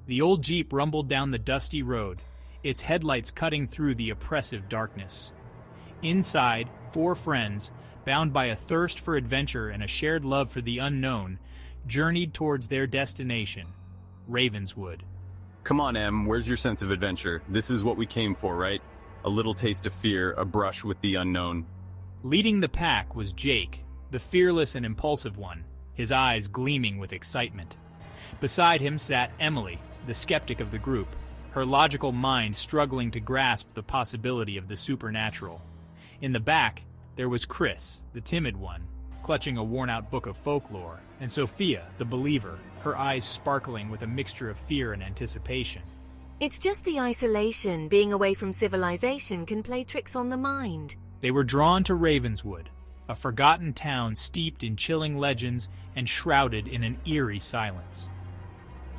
The old Jeep rumbled down the dusty road, its headlights cutting through the oppressive darkness. Inside, four friends, bound by a thirst for adventure and a shared love for the unknown, journeyed towards their destination, Ravenswood. Come on, Em, where's your sense of adventure? This is what we came for, right? A little taste of fear, a brush with the unknown. Leading the pack was Jake, the fearless and impulsive one, his eyes gleaming with excitement. Beside him sat Emily, the skeptic of the group, her logical mind struggling to grasp the possibility of the supernatural. In the back, there was Chris, the timid one, clutching a worn-out book of folklore, and Sophia, the believer, her eyes sparkling with a mixture of fear and anticipation. It's just the isolation, being away from civilization can play tricks on the mind. They were drawn to Ravenswood, a forgotten town steeped in chilling legends and shrouded in an eerie silence.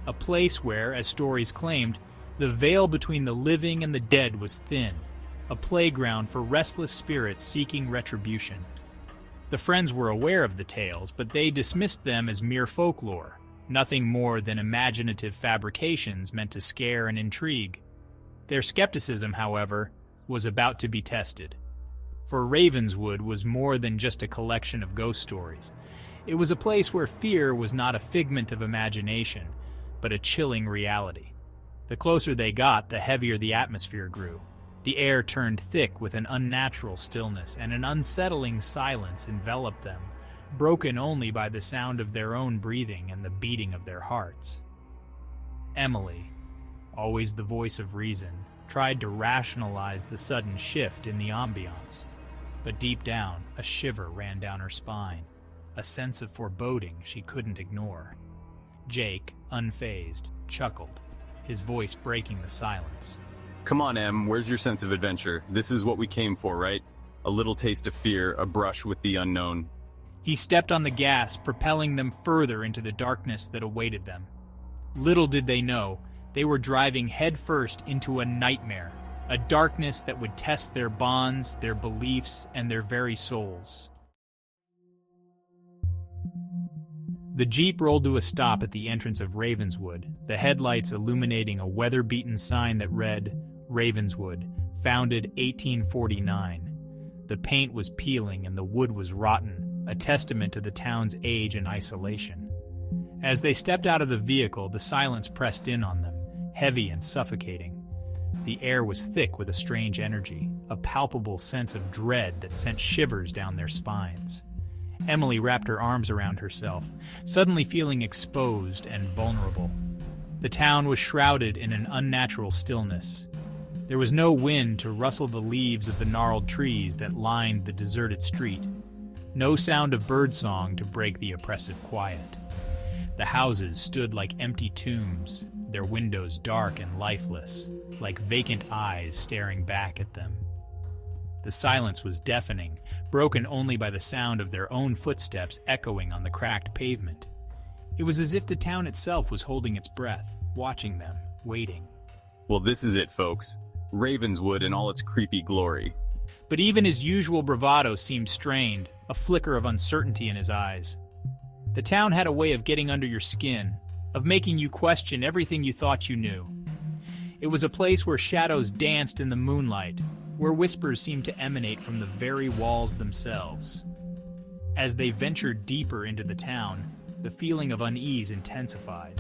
A place where, as stories claimed, the veil between the living and the dead was thin, a playground for restless spirits seeking retribution. The friends were aware of the tales, but they dismissed them as mere folklore, nothing more than imaginative fabrications meant to scare and intrigue. Their skepticism, however, was about to be tested. For Ravenswood was more than just a collection of ghost stories. It was a place where fear was not a figment of imagination, but a chilling reality. The closer they got, the heavier the atmosphere grew. The air turned thick with an unnatural stillness, and an unsettling silence enveloped them, broken only by the sound of their own breathing and the beating of their hearts. Emily, always the voice of reason, tried to rationalize the sudden shift in the ambiance. But deep down, a shiver ran down her spine, a sense of foreboding she couldn't ignore. Jake, unfazed, chuckled, his voice breaking the silence. Come on, Em, where's your sense of adventure? This is what we came for, right? A little taste of fear, a brush with the unknown. He stepped on the gas, propelling them further into the darkness that awaited them. Little did they know, they were driving headfirst into a nightmare, a darkness that would test their bonds, their beliefs, and their very souls. The Jeep rolled to a stop at the entrance of Ravenswood, the headlights illuminating a weather-beaten sign that read, Ravenswood, founded 1849. The paint was peeling and the wood was rotten, a testament to the town's age and isolation. As they stepped out of the vehicle, the silence pressed in on them, heavy and suffocating. The air was thick with a strange energy, a palpable sense of dread that sent shivers down their spines. Emily wrapped her arms around herself, suddenly feeling exposed and vulnerable. The town was shrouded in an unnatural stillness. There was no wind to rustle the leaves of the gnarled trees that lined the deserted street. No sound of birdsong to break the oppressive quiet. The houses stood like empty tombs, their windows dark and lifeless, like vacant eyes staring back at them. The silence was deafening, broken only by the sound of their own footsteps echoing on the cracked pavement. It was as if the town itself was holding its breath, watching them, waiting. Well, this is it, folks. Ravenswood in all its creepy glory. But even his usual bravado seemed strained, a flicker of uncertainty in his eyes. The town had a way of getting under your skin, of making you question everything you thought you knew. It was a place where shadows danced in the moonlight, where whispers seemed to emanate from the very walls themselves. As they ventured deeper into the town, the feeling of unease intensified.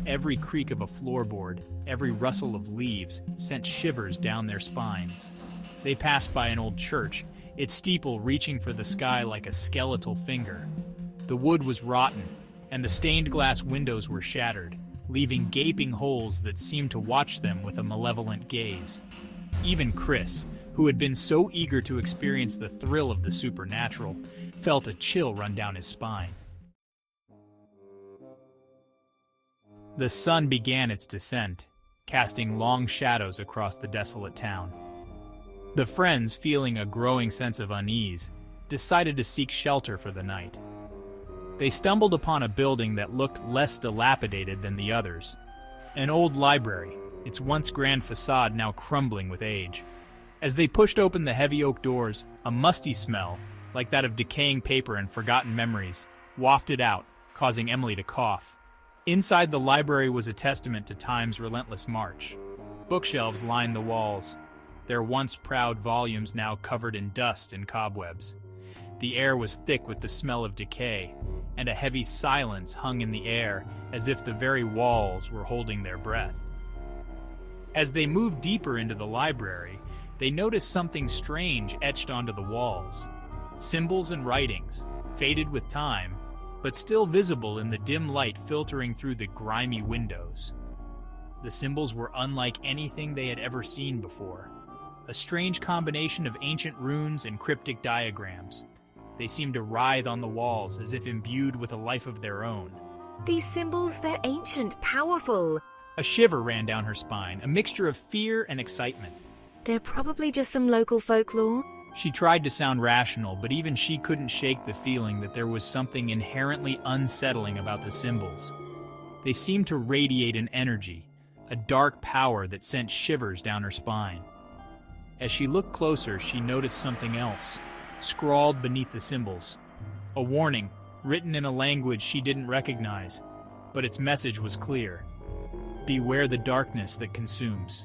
Every creak of a floorboard, every rustle of leaves sent shivers down their spines. They passed by an old church, its steeple reaching for the sky like a skeletal finger. The wood was rotten, and the stained glass windows were shattered, leaving gaping holes that seemed to watch them with a malevolent gaze. Even Chris, who had been so eager to experience the thrill of the supernatural, felt a chill run down his spine. The sun began its descent, casting long shadows across the desolate town. The friends, feeling a growing sense of unease, decided to seek shelter for the night. They stumbled upon a building that looked less dilapidated than the others. An old library, its once grand facade now crumbling with age. As they pushed open the heavy oak doors, a musty smell, like that of decaying paper and forgotten memories, wafted out, causing Emily to cough. Inside the library was a testament to time's relentless march. Bookshelves lined the walls, their once proud volumes now covered in dust and cobwebs. The air was thick with the smell of decay, and a heavy silence hung in the air as if the very walls were holding their breath. As they moved deeper into the library, they noticed something strange etched onto the walls. Symbols and writings, faded with time, but still visible in the dim light filtering through the grimy windows. The symbols were unlike anything they had ever seen before. A strange combination of ancient runes and cryptic diagrams. They seemed to writhe on the walls as if imbued with a life of their own. These symbols, they're ancient, powerful. A shiver ran down her spine, a mixture of fear and excitement. They're probably just some local folklore. She tried to sound rational, but even she couldn't shake the feeling that there was something inherently unsettling about the symbols. They seemed to radiate an energy, a dark power that sent shivers down her spine. As she looked closer, she noticed something else, scrawled beneath the symbols. A warning, written in a language she didn't recognize, but its message was clear. Beware the darkness that consumes.